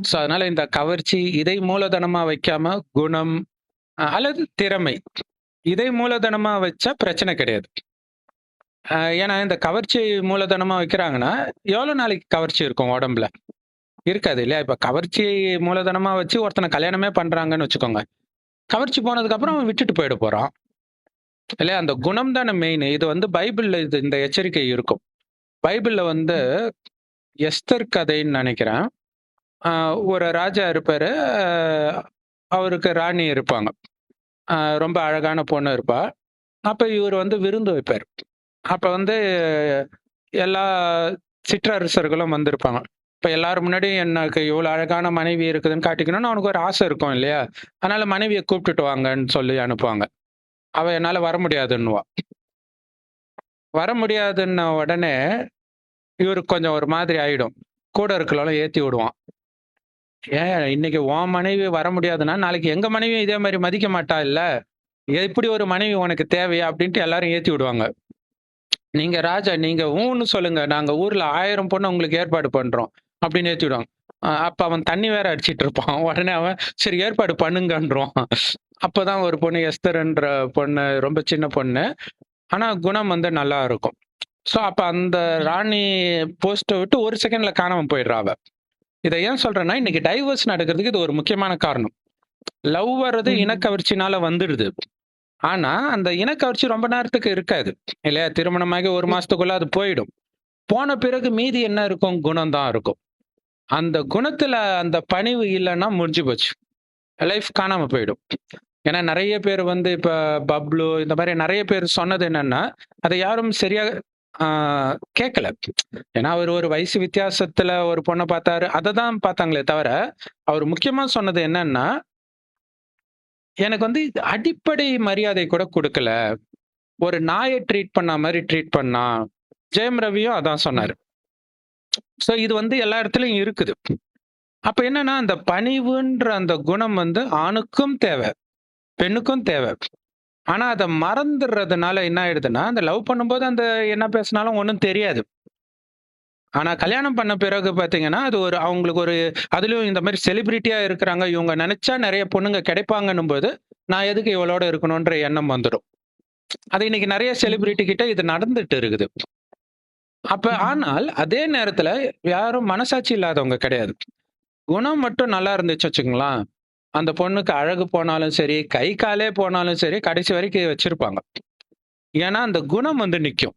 சோ அதனால இந்த கவர்ச்சி இதை மூலதனமா வைக்காம குணம் அல்லது திறமை இதை மூலதனமா வச்சா பிரச்சனை கிடையாது. ஏன்னா இந்த கவர்ச்சி மூலதனமா வைக்கிறாங்கன்னா எவ்வளவு நாளைக்கு கவர்ச்சி இருக்கும் உடம்புல? இருக்காது இல்லையா? இப்ப கவர்ச்சி மூலதனமா வச்சு ஒருத்தனை கல்யாணமே பண்றாங்கன்னு வச்சுக்கோங்க. கவர்ச்சி போனதுக்கு அப்புறம் அவன் விட்டுட்டு போயிட போறான் இல்லையா? அந்த குணம் தானே மெயின். இது வந்து பைபிள்ல இது இந்த எச்சரிக்கை இருக்கும். பைபிள்ல வந்து எஸ்தர் கதைன்னு நினைக்கிறேன். ஒரு ராஜா இருப்பாரு. அவருக்கு ராணி இருப்பாங்க. ரொம்ப அழகான பொண்ணு இருப்பா. அப்ப இவர் வந்து விருந்து வைப்பார். அப்ப வந்து எல்லா சிற்றரசர்களும் வந்திருப்பாங்க. இப்ப எல்லாரும் முன்னாடி எனக்கு இவ்வளவு அழகான மனைவி இருக்குதுன்னு காட்டிக்கணும்னு அவனுக்கு ஒரு ஆசை இருக்கும் இல்லையா? அதனால மனைவியை கூப்பிட்டுட்டு வாங்கன்னு சொல்லி அனுப்புவாங்க. அவ என்னால வர முடியாதுன்னுவா. வர முடியாதுன்ன உடனே இவருக்கு கொஞ்சம் ஒரு மாதிரி ஆயிடும். கூட இருக்கிறவங்களும் ஏத்தி விடுவான். ஏன் இன்னைக்கு உன் மனைவி வர முடியாதுன்னா நாளைக்கு எங்க மனைவியும் இதே மாதிரி மதிக்க மாட்டா இல்ல? எப்படி ஒரு மனைவி உனக்கு தேவையா அப்படின்ட்டு எல்லாரும் ஏத்தி விடுவாங்க. நீங்க ராஜா நீங்க ஊன்னு சொல்லுங்க. நாங்க ஊர்ல 1000 பொண்ணு உங்களுக்கு ஏற்பாடு பண்றோம் அப்படின்னு ஏத்தி விடுவாங்க. அப்ப அவன் தண்ணி வேற அடிச்சிட்டு இருப்பான். உடனே அவன் சரி ஏற்பாடு பண்ணுங்கன்றான். அப்பதான் ஒரு பொண்ணு எஸ்தர்ன்ற பொண்ணு ரொம்ப சின்ன பொண்ணு. ஆனா குணம் வந்து நல்லா இருக்கும். சோ அப்ப அந்த ராணி போஸ்ட விட்டு ஒரு செகண்ட்ல காணாம போயிடுறா அவ. இதை ஏன் சொல்றேன்னா இன்னைக்கு டைவர்ஸ் நடக்கிறதுக்கு இது ஒரு முக்கியமான காரணம். லவ் வர்றது இனக்கவர்ச்சினால வந்துடுது. ஆனா அந்த இனக்கவர்ச்சி ரொம்ப நேரத்துக்கு இருக்காது இல்லையா? திருமணமாகி 1 மாசத்துக்குள்ள அது போயிடும். போன பிறகு மீதி என்ன இருக்கும்? குணம் தான் இருக்கும். அந்த குணத்துல அந்த பணிவு இல்லைன்னா முடிஞ்சு போச்சு. லைஃப் காணாம போயிடும். ஏன்னா நிறைய பேர் வந்து இப்ப பப்ளு இந்த மாதிரி நிறைய பேர் சொன்னது என்னன்னா அதை யாரும் சரியா கேட்கல. ஏன்னா அவர் ஒரு வயசு வித்தியாசத்துல ஒரு பொண்ணை பார்த்தாரு, அதை தான் பார்த்தாங்களே தவிர அவர் முக்கியமா சொன்னது என்னன்னா எனக்கு வந்து அடிப்படை மரியாதை கூட கொடுக்கல. ஒரு நாயை ட்ரீட் பண்ண மாதிரி ட்ரீட் பண்ணா. ஜெயம் ரவியும் அதான் சொன்னாரு. சோ இது வந்து எல்லா இடத்துலயும் இருக்குது. அப்ப என்னன்னா அந்த பணிவுன்ற அந்த குணம் வந்து ஆணுக்கும் தேவை, பெண்ணுக்கும் தேவை. ஆனா அதை மறந்துடுறதுனால என்ன ஆயிடுதுன்னா அந்த லவ் பண்ணும்போது அந்த என்ன பேசினாலும் ஒன்றும் தெரியாது. ஆனா கல்யாணம் பண்ண பிறகு பாத்தீங்கன்னா அது ஒரு அவங்களுக்கு ஒரு அதுலயும் இந்த மாதிரி செலிபிரிட்டியா இருக்கிறாங்க இவங்க நினைச்சா நிறைய பொண்ணுங்க கிடைப்பாங்கன்னும் போது நான் எதுக்கு இவளோட இருக்கணும்ன்ற எண்ணம் வந்துடும். அது இன்னைக்கு நிறைய செலிபிரிட்டி கிட்ட இது நடந்துட்டு இருக்குது. அப்ப ஆனால் அதே நேரத்துல யாரும் மனசாட்சி இல்லாதவங்க கிடையாது. குணம் மட்டும் நல்லா இருந்துச்சு வச்சுங்களேன், அந்த பொண்ணுக்கு அழகு போனாலும் சரி, கை காலே போனாலும் சரி, கடைசி வரைக்கும் வச்சிருப்பாங்க. ஏன்னா அந்த குணம் வந்து நிக்கும்.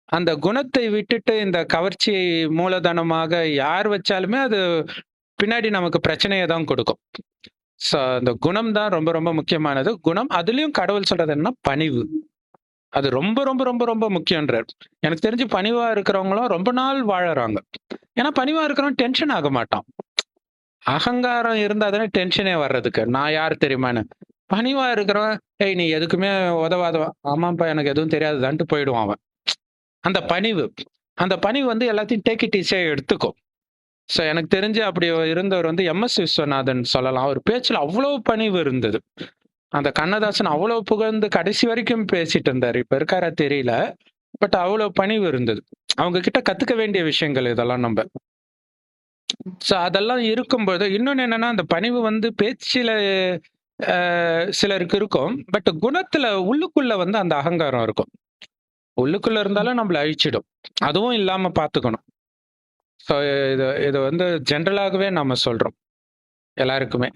அந்த குணத்தை விட்டுட்டு இந்த கவர்ச்சி மூலதனமாக யார் வச்சாலுமே அது பின்னாடி நமக்கு பிரச்சனையை தான் கொடுக்கும். சோ அந்த குணம் தான் ரொம்ப ரொம்ப முக்கியமானது. குணம் அதுலயும் கடவுள் சொல்றது என்ன? பணிவு. அது ரொம்ப ரொம்ப ரொம்ப ரொம்ப முக்கியன்றார். எனக்கு தெரிஞ்சு பணிவா இருக்கிறவங்களும் ரொம்ப நாள் வாழறாங்க. ஏன்னா பணிவா இருக்கிறவன் டென்ஷன் ஆக மாட்டான். அகங்காரம் இருந்தா தானே டென்ஷனே வர்றதுக்கு. நான் யார் தெரியுமான்னு. பணிவா இருக்கிறவன், ஏய் நீ எதுக்குமே உதவாதவன். ஆமாப்பா எனக்கு எதுவும் தெரியாதுதான்ட்டு போயிடுவான் அவன். அந்த பணிவு. அந்த பணிவு வந்து எல்லாத்தையும் டேக் இட் ஈஸியா எடுத்துக்கும். சோ எனக்கு தெரிஞ்சு அப்படி இருந்தவர் வந்து எம்.எஸ். விஸ்வநாதன் சொல்லலாம். அவர் பேச்சுல அவ்வளவு பணிவு இருந்தது. அந்த கண்ணதாசன் அவ்வளவு புகழ்ந்து கடைசி வரைக்கும் பேசிட்டு இருந்தாரு. இப்ப இருக்காரா தெரியல. பட் அவ்வளவு பணிவு இருந்தது. அவங்க கிட்ட கத்துக்க வேண்டிய விஷயங்கள் இதெல்லாம் நம்ம. ஸோ அதெல்லாம் இருக்கும்போது இன்னொன்னு என்னன்னா, அந்த பணிவு வந்து பேச்சுல சிலருக்கு இருக்கும். பட் குணத்துல உள்ளுக்குள்ள வந்து அந்த அகங்காரம் இருக்கும். உள்ளுக்குள்ள இருந்தாலும் நம்மள அழிச்சிடும். அதுவும் இல்லாம பார்த்துக்கணும். ஸோ இது இது வந்து ஜென்ரலாகவே நாம சொல்றோம் எல்லாருக்குமே.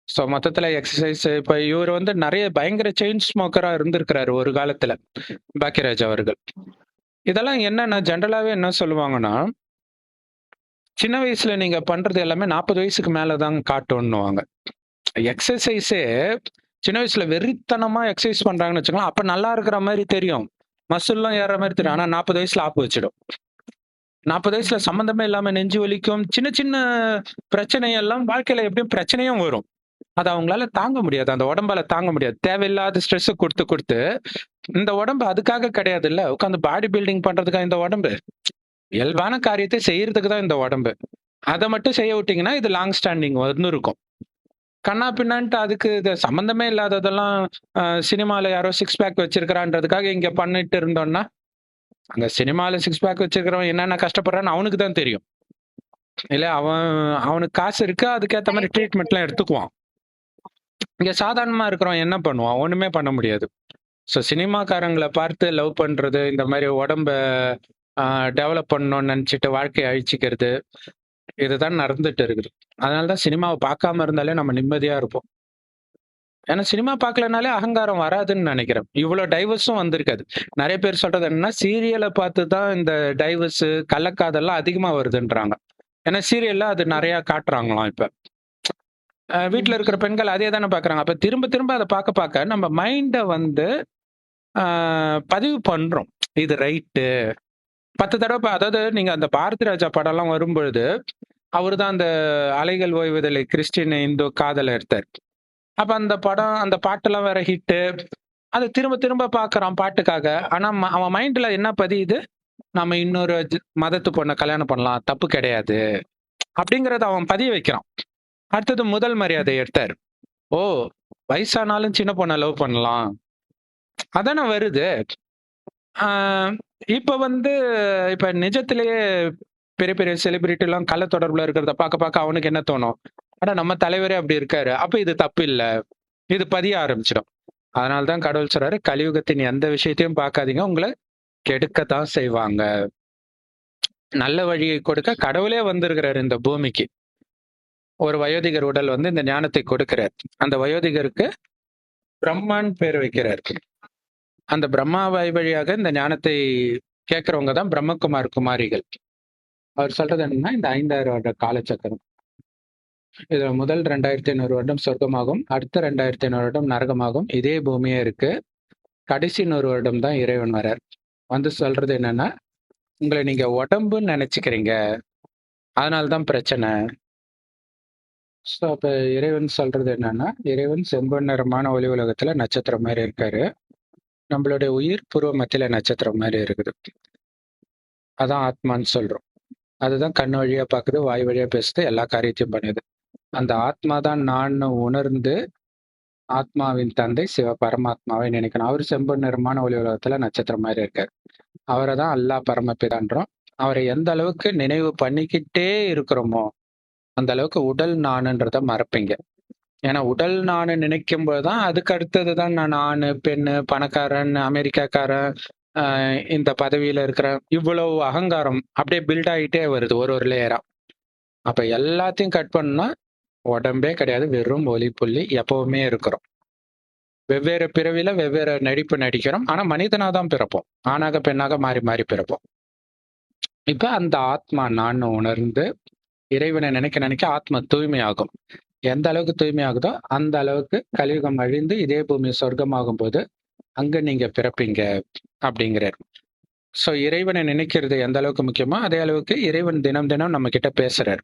ஸோ மொத்தத்துல எக்ஸர்சைஸ் இப்ப இவர் வந்து நெறைய பயங்கர செயின் ஸ்மோக்கரா இருந்திருக்கிறாரு ஒரு காலத்துல, பாக்கியராஜ் அவர்கள். இதெல்லாம் என்னன்னா ஜென்ரலாவே என்ன சொல்லுவாங்கன்னா, சின்ன வயசுல நீங்க பண்றது எல்லாமே 40 வயசுக்கு மேல தான் காட்டுன்னுவாங்க. எக்ஸர்சைஸே சின்ன வயசுல வெறித்தனமா எக்ஸர்சைஸ் பண்றாங்கன்னு வச்சுக்கோங்களேன், அப்ப நல்லா இருக்கிற மாரி தெரியும். மசில்லாம் ஏறுற மாரி தெரியும். ஆனா 40 வயசுல ஆப்பு வச்சுடும். 40 வயசுல சம்மந்தமே இல்லாம நெஞ்சு வலிக்கும். சின்ன சின்ன பிரச்சனை எல்லாம் வாழ்க்கையில எப்படியும் பிரச்சனையும் வரும். அத அவங்களால தாங்க முடியாது. அந்த உடம்பால தாங்க முடியாது. தேவையில்லாத ஸ்ட்ரெஸ் குடுத்து, குடுத்து இந்த உடம்பு அதுக்காக கிடையாதுல்ல. உட்கார்ந்து பாடி பில்டிங் பண்றதுக்கா இந்த உடம்பு? இயல்பான காரியத்தை செய்யறதுக்கு தான் இந்த உடம்பு. அத மட்டும் செய்ய விட்டீங்கன்னா, இது லாங் ஸ்டாண்டிங் வந்து இருக்கும். கன்னா பின்னான்ட்டு அதுக்கு இது சம்மந்தமே இல்லாததெல்லாம் சினிமால யாரோ சிக்ஸ் பேக் வச்சிருக்கிறான்றதுக்காக இங்க பண்ணிட்டு இருந்தோம்னா, அங்க சினிமால சிக்ஸ் பேக் வச்சிருக்கிறவன் என்னென்ன கஷ்டப்படுறான்னு அவனுக்கு தான் தெரியும். இல்ல அவனுக்கு காசு இருக்கு. அதுக்கேத்த மாரி ட்ரீட்மெண்ட்லாம் எடுத்துக்குவான். இங்க சாதாரணமா இருக்கிறவன் என்ன பண்ணுவான்? ஒண்ணுமே பண்ண முடியாது. ஸோ சினிமாக்காரங்கள பார்த்து லவ் பண்றது, இந்த மாரி உடம்ப டெவலப் பண்ணணும்னு நெனச்சுட்டு வாழ்க்கைய அழிச்சுக்கிறது, இதுதான் நடந்துட்டு இருக்குது. அதனால தான் சினிமாவ பார்க்காம இருந்தாலே நம்ம நிம்மதியா இருப்போம். ஏன்னா சினிமா பார்க்கலனாலே அகங்காரம் வராதுன்னு நெனைக்கிறேன். இவ்ளோ டைவர்ஸும் வந்திருக்காது. நெறைய பேர் சொல்றது என்னன்னா, சீரியல பார்த்து தான் இந்த டைவர்ஸு, கள்ளக்காதல்லாம் அதிகமா வருதுன்றாங்க. ஏன்னா சீரியல்ல அது நெறையா காட்டுறாங்களாம் இப்ப. வீட்ல இருக்கிற பெண்கள் அதே தானே பார்க்குறாங்க. அப்ப திரும்ப திரும்ப அத பார்க்க பார்க்க நம்ம மைண்ட வந்து ஆ பதிவு பண்றோம். இது ரைட்டு. 10 தடவ அதாவது நீங்க அந்த பாரதி ராஜா படம்லாம் வரும்பொழுது, அவரு தான் அந்த அலைகள் ஓய்வதில்லை கிறிஸ்டின் இந்து காதல எடுத்தாரு. அப்ப அந்த படம், அந்த பாட்டெல்லாம் வேற ஹிட்டு. அத திரும்ப திரும்ப பார்க்குறான் பாட்டுக்காக. ஆனா அவன் மைண்ட்ல என்ன பதியுது? நம்ம இன்னொரு மதத்து பொண்ண கல்யாணம் பண்ணலாம். தப்பு கிடையாது. அப்படிங்கிறத அவன் பதிய வைக்கிறான். அடுத்தது முதல் மரியாதை எடுத்தாரு. ஓ! வயசானாலும் சின்ன பொண்ண லவ் பண்ணலாம். அதானே வருது. ஆ இப்ப வந்து இப்ப நிஜத்திலேயே பெரிய பெரிய செலிபிரிட்டிலாம் கள்ள தொடர்புல இருக்கிறத பார்க்க பார்க்க அவனுக்கு என்ன தோணும்? அட நம்ம தலைவரே அப்படி இருக்காரு. அப்ப இது தப்பு இல்ல. இது பதிய ஆரம்பிச்சிடும். அதனால தான் கடவுள் சொல்றாரு, கலியுகத்தின் எந்த விஷயத்தையும் பார்க்காதீங்க. உங்கள கெடுக்கத்தான் செய்வாங்க. நல்ல வழியை கொடுக்க கடவுளே வந்திருக்கிறாரு இந்த பூமிக்கு. ஒரு வயோதிகர் உடல் வந்து இந்த ஞானத்தை கொடுக்கிறார். அந்த வயோதிகருக்கு பிரம்மான்னு பேர் வைக்கிறார். அந்த பிரம்மா வாய் வழியாக இந்த ஞானத்தை கேட்கிறவங்க தான் பிரம்மகுமார் குமாரிகள். அவர் சொல்றது என்னன்னா, இந்த 5000 வருட காலச்சக்கரம். இதுல முதல் 2500 வருடம் சொர்க்கமாகும். அடுத்த 2500 வருடம் நரகமாகும். இதே பூமியே இருக்கு. கடைசி 100 வருடம் தான் இறைவன் வரார். வந்து சொல்றது என்னன்னா, உங்கள நீங்க உடம்புன்னு நெனச்சுக்கிறீங்க. அதனால தான் பிரச்சனை. ஸோ அப்ப இறைவன் சொல்றது என்னன்னா, இறைவன் செம்பொன் நிறமான ஒளி உலகத்துல நட்சத்திரம் மாரி இருக்காரு. நம்மளுடைய உயிர் பூர்வ மத்தியில நட்சத்திரம் மாரி இருக்குது. அதான் ஆத்மான்னு சொல்றோம். அதுதான் கண் வழியா பாக்குது, வாய் வழியா பேசுது, எல்லா காரியத்தையும் பண்ணுது. அந்த ஆத்மா தான் நான்னு உணர்ந்து, ஆத்மாவின் தந்தை சிவ பரமாத்மாவை நினைக்கணும். அவரு செம்பொன் நிறமான ஒளி உலகத்துல நட்சத்திரம் மாரி இருக்காரு. அவரை தான் அல்லாஹ் பரமபிதான்றோம். அவரை எந்த அளவுக்கு நினைவு பண்ணிக்கிட்டே இருக்கிறோமோ, அந்த அளவுக்கு உடல் நானுன்றத மறப்பீங்க. ஏன்னா உடல் நானு நினைக்கும்போது தான் அதுக்கு அடுத்தது தான் நான் ஆணு, பெண்ணு, பணக்காரன், அமெரிக்காக்காரன், இந்த பதவியில இருக்கிறேன். இவ்வளவு அகங்காரம் அப்படியே பில்ட் ஆகிட்டே வருது ஒரு ஒரு லேயரா. அப்ப எல்லாத்தையும் கட் பண்ணா உடம்பே கிடையாது. வெறும் ஒளி புள்ளி எப்பவுமே இருக்கிறோம். வெவ்வேறு பிறவியில வெவ்வேறு நடிப்பு நடிக்கிறோம். ஆனா மனிதனா தான் பிறப்போம். ஆணாக பெண்ணாக மாறி மாறி பிறப்போம். இப்ப அந்த ஆத்மா நான் உணர்ந்து இறைவனை நினைக்க நினைக்க ஆத்மா தூய்மையாகும். எந்த அளவுக்கு தூய்மையாகுதோ அந்த அளவுக்கு கலியுகம் அழிந்து இதே பூமி சொர்க்கமாகும் போது அங்க நீங்க பிறப்பீங்க அப்படிங்கிறார். சோ இறைவனை நினைக்கிறது எந்த அளவுக்கு முக்கியமோ அதே அளவுக்கு இறைவன் தினம் தினம் நம்ம கிட்ட பேசுறாரு.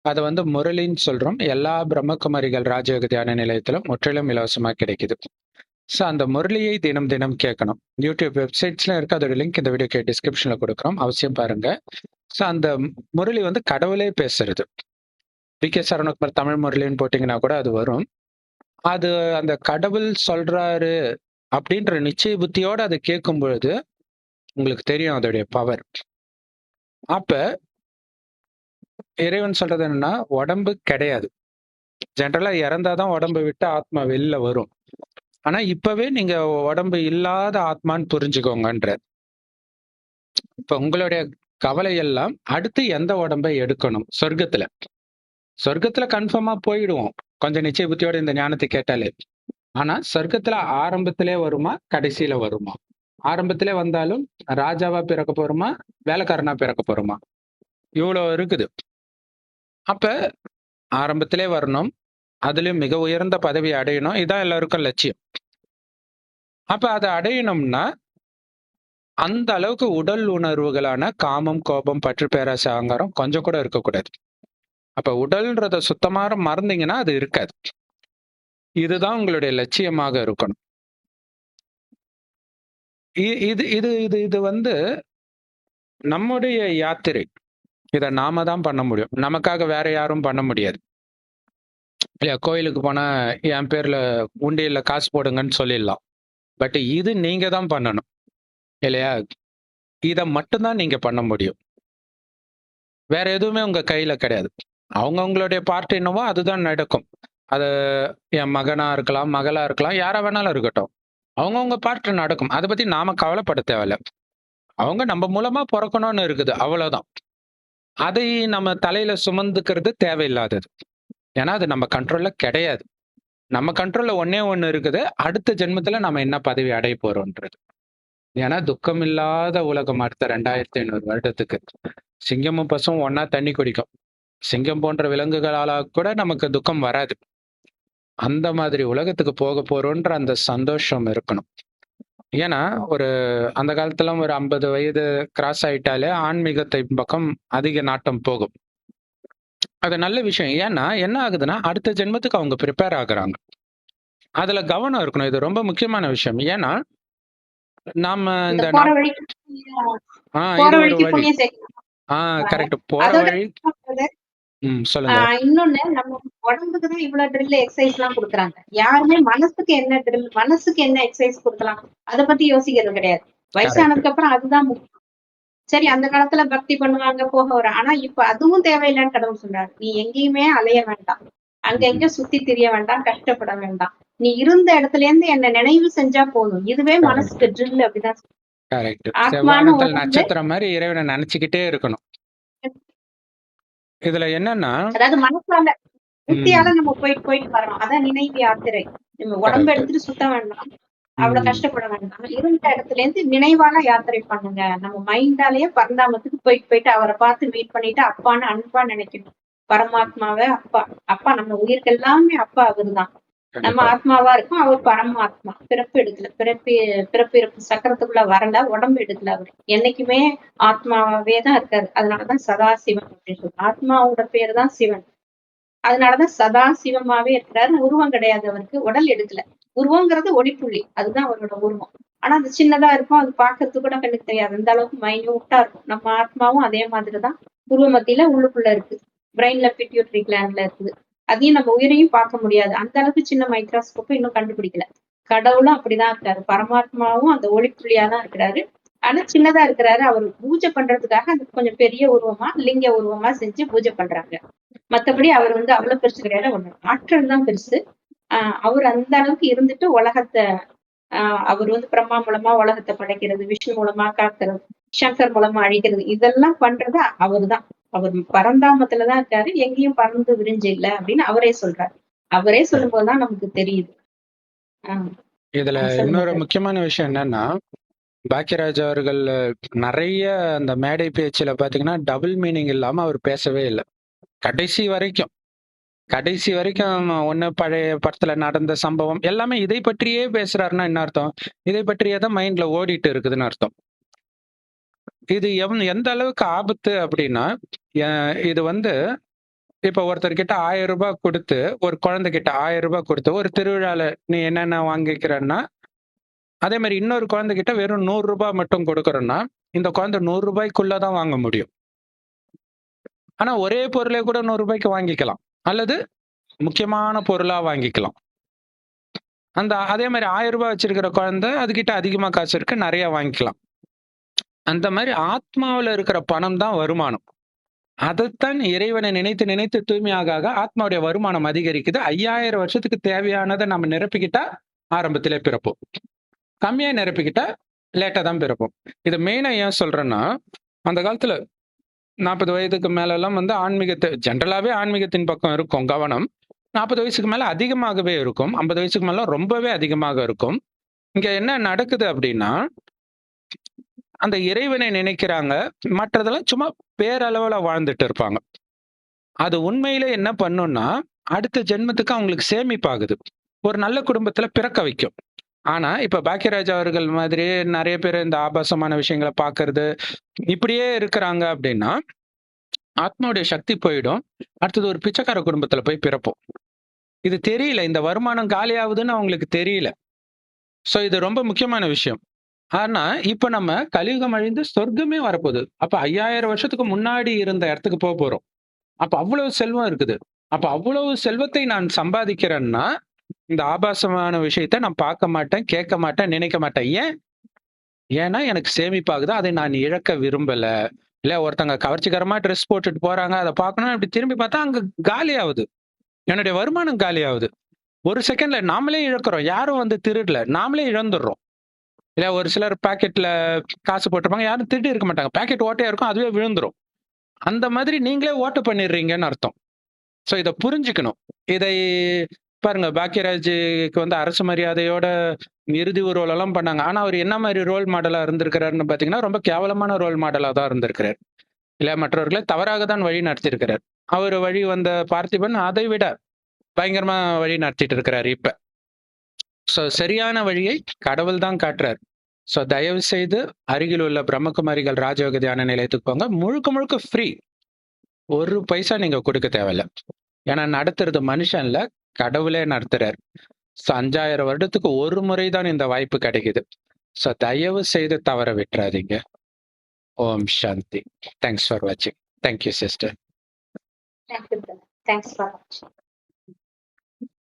அதை வந்து முரளின்னு சொல்றோம். எல்லா பிரம்மகுமாரிகள் ராஜயோக தியான நிலையத்திலும் முற்றிலும் இலவசமா கிடைக்குது. ஸோ அந்த முரளியை தினம் தினம் கேட்கணும். யூடியூப் வெப்சைட்ஸ்ல இருக்கு. அதோட லிங்க் இந்த வீடியோக்கு டிஸ்கிரிப்ஷன்ல கொடுக்குறோம். அவசியம் பாருங்க. ஸோ அந்த முரளி வந்து கடவுளே பேசுறது. பி.கே. சரவணகுமார் தமிழ் முரளின்னு போட்டீங்கன்னா கூட அது வரும். அது அந்த கடவுள் சொல்றாரு அப்படின்ற நிச்சய புத்தியோட அதை கேட்கும் பொழுது உங்களுக்கு தெரியும் அதோடைய பவர். அப்ப இறைவன் சொல்றது என்னன்னா, உடம்பு கிடையாது. ஜெனரலா இறந்தாதான் உடம்பை விட்டு ஆத்மா வெளில வரும். ஆனா இப்பவே நீங்க உடம்பு இல்லாத ஆத்மான்னு புரிஞ்சுக்கோங்கன்ற. இப்ப உங்களுடைய கவலை எல்லாம் அடுத்து எந்த உடம்பை எடுக்கணும்? சொர்க்கத்துல. சொர்க்கத்துல கன்ஃபார்மா போயிடுவோம். கொஞ்சம் நிச்சய புத்தியோட இந்த ஞானத்தை கேட்டாலே. ஆனா சொர்க்கத்துல ஆரம்பத்திலே வருமா? கடைசியில வருமா? ஆரம்பத்திலே வந்தாலும் ராஜாவா பிறக்க போறோமா? வேலைக்காரனா பிறக்க போறோமா? இவ்வளவு இருக்குது. அப்ப ஆரம்பத்திலே வரணும். அதுலயும் மிக உயர்ந்த பதவி அடையணும். இதான் எல்லாருக்கும் லட்சியம். அப்ப அதை அடையணும்னா அந்த அளவுக்கு உடல் உணர்வுகளான காமம், கோபம், பற்று, பேராசை, அகங்காரம் கொஞ்சம் கூட இருக்கக்கூடாது. அப்ப உடல்ன்றத சுத்தமா மறந்தீங்கன்னா அது இருக்காது. இதுதான் உங்களுடைய லட்சியமாக இருக்கணும். இது இது இது இது வந்து நம்முடைய யாத்திரை. இதை நாம தான் பண்ண முடியும். நமக்காக வேற யாரும் பண்ண முடியாது. இல்லையா? கோயிலுக்கு போனா என் பேர்ல உண்டியல்ல காசு போடுங்கன்னு சொல்லிடலாம். பட் இது நீங்க தான் பண்ணணும். இல்லையா? இதை மட்டும்தான் நீங்க பண்ண முடியும். வேற எதுவுமே உங்க கையில கிடையாது. அவங்கவுங்களுடைய பார்ட் என்னவோ அதுதான் நடக்கும். அது என் மகனா இருக்கலாம், மகளா இருக்கலாம், யாரா வேணாலும் இருக்கட்டும். அவங்கவுங்க பார்ட் நடக்கும். அதை பத்தி நாம கவலைப்பட தேவையில்ல. அவங்க நம்ம மூலமா பிறக்கணும்னு இருக்குது, அவ்வளவுதான். அதை நம்ம தலையில சுமந்துக்கிறது தேவையில்லாதது. ஏன்னா அது நம்ம கண்ட்ரோல்ல கிடையாது. நம்ம கண்ட்ரோல்ல ஒண்ணே ஒண்ணு இருக்குது, அடுத்த ஜென்மத்துல நம்ம என்ன பதவி அடைய போறோம்ன்றது. ஏன்னா துக்கம் இல்லாத உலகம் அடுத்த 2500 வருடத்துக்கு. சிங்கமும் பசும் ஒன்னா தண்ணி குடிக்கும். சிங்கம் போன்ற விலங்குகளால கூட நமக்கு துக்கம் வராது. அந்த மாதிரி உலகத்துக்கு போக போறோன்ற அந்த சந்தோஷம் இருக்கணும். ஏன்னா அந்த காலத்துல ஒரு 50 வயது கிராஸ் ஆயிட்டாலே ஆன்மீகத்தை பக்கம் அதிக நாட்டம் போகும். அது நல்ல விஷயம். ஏன்னா என்ன ஆகுதுன்னா அடுத்த ஜென்மத்துக்கு அவங்க ப்ரிப்பேர் ஆகுறாங்க. அதுல கவனம் இருக்கணும். இது ரொம்ப முக்கியமான விஷயம். ஏன்னா நாம இந்த போற வழிக்கு இது ஒரு வழி. புண்ணியம் சேர்க்கணும். கரெக்ட். போற அதோட வழி. சொல்லுங்க. இன்னொன்னு, நம்ம உடம்புக்கு தான் இவ்வளவு ட்ரில் எக்ஸசைஸ் எல்லாம் கொடுக்குறாங்க. யாருமே மனசுக்கு என்ன ட்ரில், மனசுக்கு என்ன எக்ஸசைஸ் கொடுக்கலாம் அதை பத்தி யோசிக்கிறது கிடையாது. வயசானதுக்கு அப்புறம் அதுதான் முக்கியம். சரி, அந்த காலத்துல பக்தி பண்ணுவாங்க, போக வர. ஆனா இப்ப அதுவும் தேவையில்லைன்னு கடவுள் சொல்றாரு. நீ எங்கேயுமே அலைய வேண்டாம், அங்க எங்க சுத்தி திரிய வேண்டாம், கஷ்டப்பட வேண்டாம். நீ இருந்த இடத்துல இருந்து என்ன நினைவு செஞ்சா போதும். இதுவே மனசுக்கு ட்ரில். அப்படிதான். கரெக்ட். ஆத்மான செவ்வானத்தில் நட்சத்திரம் மாதிரி இறைவனை நினைச்சுக்கிட்டே இருக்கணும். இதுல என்னன்னா, அதாவது மனசால புத்தியால நம்ம போயிட்டு வரணும். அதான் நினைவு யாத்திரை. நம்ம உடம்பு எடுத்துட்டு சுத்த வேண்டாம், அவ்வளவு கஷ்டப்பட வேண்டாம். இருந்த இடத்துல இருந்து நினைவால யாத்திரை பண்ணுங்க. நம்ம மைண்டாலேயே பரந்தாமத்துக்கு போயிட்டு அவரை பார்த்து மீட் பண்ணிட்டு அப்பான்னு அன்பா நினைக்கணும். பரமாத்மாவை அப்பா. அப்பா நம்ம உயிருக்கு எல்லாமே அப்பா அவருதான். நம்ம ஆத்மாவா இருக்கும், அவர் பரமாத்மா. பிறப்பு எடுக்கல, பிறப்பு சக்கரத்துக்குள்ள வரல, உடம்பு எடுக்கல. அவர் என்னைக்குமே ஆத்மாவே தான் இருக்காரு. அதனாலதான் சதாசிவன் அப்படின்னு சொல்றோம். ஆத்மாவோட பேரு தான் சிவன். அதனாலதான் சதா சிவமாவே இருக்கிறாரு. உருவம் கிடையாது அவருக்கு, உடல் எடுக்கல. உருவங்கிறது ஒளிப்புள்ளி, அதுதான் அவரோட உருவம். ஆனா அது சின்னதா இருக்கும், அது பாக்குறதுக்கு கூட கண்ணுக்கு தெரியாது. அந்த அளவுக்கு மைன்யூட்டா இருக்கும். நம்ம ஆத்மாவும் அதே மாதிரிதான் உருவ மத்தியில உள்ளுக்குள்ள இருக்கு. பிரெயின்ல பிட்யூட்டரி கிளாண்ட்ல இருக்குது. அதையும் நம்ம உயிரையும் பார்க்க முடியாது. அந்த அளவுக்கு சின்ன மைக்ரோஸ்கோப் இன்னும் கண்டுபிடிக்கல. கடவுளும் அப்படிதான் இருக்காரு. பரமாத்மாவும் அந்த ஒளிப்புள்ளியாதான் இருக்கிறாரு. ஆனா சின்னதா இருக்கிறாரு. அவர் பூஜை பண்றதுக்காக அது கொஞ்சம் பெரிய உருவமா, லிங்க உருவமா செஞ்சு பூஜை பண்றாங்க. மத்தபடி அவர் அவ்வளவு பெருசு கிடையாது. ஆற்றல் தான் பெருசு. அவர் அந்த அளவுக்கு இருந்துட்டு உலகத்தை அவர் பிரம்மா மூலமா உலகத்தை படைக்கிறது, விஷ்ணு மூலமா காக்கிறது, சங்கர் மூலமா அழிக்கிறது, இதெல்லாம் பண்றது அவர்தான். அவர் பரந்தாமத்துலதான் இருக்காரு, எங்கேயும் பறந்து விரிஞ்சு இல்ல அப்படின்னு அவரே சொல்றாரு. அவரே சொல்லும் போதுதான் நமக்கு தெரியுது. இதுல இன்னொரு முக்கியமான விஷயம் என்னன்னா, பாக்கியராஜ் அவர்கள் நிறைய அந்த மேடை பேச்சுல பாத்தீங்கன்னா டபுள் மீனிங் இல்லாம அவர் பேசவே இல்லை. கடைசி வரைக்கும் ஒண்ணு பழைய படத்துல நடந்த சம்பவம் எல்லாமே இதை பற்றியே பேசுறாருன்னா என்ன அர்த்தம்? இதை பற்றியே தான் மைண்ட்ல ஓடிட்டு இருக்குதுன்னு அர்த்தம். இது எந்த அளவுக்கு ஆபத்து அப்படின்னா, இது இப்ப ஒருத்தர்கிட்ட 1000 ரூபாய் கொடுத்து, ஒரு குழந்தைகிட்ட 1000 ரூபாய் கொடுத்து ஒரு திருவிழால நீ என்னென்ன வாங்கிக்கிறன்னா, அதே மாதிரி இன்னொரு குழந்தைகிட்ட வெறும் 100 ரூபாய் மட்டும் கொடுக்கறோம்னா, இந்த குழந்தை 100 ரூபாய்க்குள்ளதான் வாங்க முடியும். ஆனா ஒரே பொருளை கூட 100 ரூபாய்க்கு வாங்கிக்கலாம், அல்லது முக்கியமான பொருளா வாங்கிக்கலாம். அதே மாதிரி 1000 ரூபாய் வச்சிருக்கிற குழந்தை அதுகிட்ட அதிகமா காசு இருக்கு, நிறைய வாங்கிக்கலாம். அந்த மாதிரி ஆத்மாவில இருக்கிற பணம் தான் வருமானம். அதைத்தான் இறைவனை நினைத்து நினைத்து தூய்மையாக ஆக ஆத்மாவுடைய வருமானம் அதிகரிக்குது. 5000 வருஷத்துக்கு தேவையானதை நம்ம நிரப்பிக்கிட்டா ஆரம்பத்திலே பிறப்போம். கம்மியா நிரப்பிக்கிட்டா லேட்டா தான் பிறப்போம். இது மெயினா ஏன் சொல்றேன்னா, அந்த காலத்துல 40 வயதுக்கு மேலலாம் வந்து ஜென்ரலாவே ஆன்மீகத்தின் பக்கம் இருக்கும் கவனம். 40 வயசுக்கு மேல அதிகமாகவே இருக்கும். 50 வயசுக்கு மேல ரொம்பவே அதிகமாக இருக்கும். இங்க என்ன நடக்குது அப்படின்னா, அந்த இறைவனை நினைக்கிறாங்க. மற்றதெல்லாம் சும்மா பேரளவுல வாழ்ந்துட்டு இருப்பாங்க. அது உண்மையிலே என்ன பண்ணும்னா, அடுத்த ஜென்மத்துக்கு அவங்களுக்கு சேமிப்பாகுது. ஒரு நல்ல குடும்பத்துல பிறக்க வைக்கும். ஆனா, இப்ப பாக்கியராஜ் அவர்கள் மாதிரி நெறைய பேர் இந்த ஆபாசமான விஷயங்கள பார்க்கறது, இப்படியே இருக்கிறாங்க அப்படின்னா, ஆத்மாவுடைய சக்தி போயிடும். அடுத்தது ஒரு பிச்சைக்கார குடும்பத்துல போய் பிறப்போம். இது தெரியல. இந்த வருமானம் காலியாகுதுன்னு அவங்களுக்கு தெரியல. சோ இது ரொம்ப முக்கியமான விஷயம். ஆனா, இப்ப நம்ம கலியுகம் அழிந்து சொர்க்கமே வரப்போகுது. அப்ப 5000 வருஷத்துக்கு முன்னாடி இருந்த இடத்துக்கு போறோம். அப்ப அவ்வளவு செல்வம் இருக்குது. அப்ப அவ்வளவு செல்வத்தை நான் சம்பாதிக்கிறேன்னா, இந்த ஆபாசமான விஷயத்த நான் பார்க்க மாட்டேன், கேட்க மாட்டேன், நினைக்க மாட்டேன். ஏன்? ஏன்னா எனக்கு சேமிப்பாகுது. அதை நான் இழக்க விரும்பல. இல்ல ஒருத்தங்க கவர்ச்சிகரமா ட்ரெஸ் போட்டுட்டு போறாங்க. அத பார்க்கணும். இப்படி திரும்பி பார்த்தா அங்க காலியாவுது. என்னுடைய வருமானம் காலியாவுது. ஒரு செகண்ட்ல நாமளே இழக்கிறோம். யாரும் வந்து திருடல. நாமளே இழந்துடுறோம். இல்ல ஒரு சிலர் பாக்கெட்ல காசு போட்டிருப்பாங்க. யாரும் திருடி இருக்க மாட்டாங்க. பாக்கெட் ஓட்டையா இருக்கும். அதுவே விழுந்துரும். அந்த மாதிரி நீங்களே ஓட்ட பண்ணிடுறீங்கன்னு அர்த்தம். சோ இத புரிஞ்சுக்கணும். இதை பாருங்க பாக்கியராஜுக்கு வந்து அரசு மரியாதையோட இறுதி ஊர்வலம்லாம் பண்ணாங்க. ஆனா அவர் என்ன மாரி ரோல் மாடலா இருந்திருக்கிறாருன்னு பார்த்தீங்கன்னா, ரொம்ப கேவலமான ரோல் மாடலா தான் இருந்திருக்கிறார். இல்ல மற்றவர்களை தவறாக தான் வழி நடத்தியிருக்கிறார். அவர் வழி வந்த பார்த்திபன் அதை விட பயங்கரமா வழி நடத்திட்டு இருக்கிறாரு இப்ப. சோ சரியான வழியை கடவுள் தான் காட்டுறார். சோ தயவு செய்து அருகில் உள்ள பிரம்மகுமாரிகள் ராஜயோக தியான நிலையத்துக்கு போங்க. முழுக்க முழுக்க ஃப்ரீ. ஒரு பைசா நீங்க கொடுக்க தேவையில்ல. ஏன்னா நடத்துறது மனுஷன் இல்ல, கடவுளே நடத்துறார். சோ 5000 வருடத்துக்கு ஒரு முறை தான் இந்த வாய்ப்பு கிடைக்குது. சோ தயவு செய்து தவற விட்டுறாதீங்க. ஓம் சாந்தி. தேங்க்ஸ் ஃபார் வாட்சிங். Thank you sister. Thank you, brother. Thanks for watching.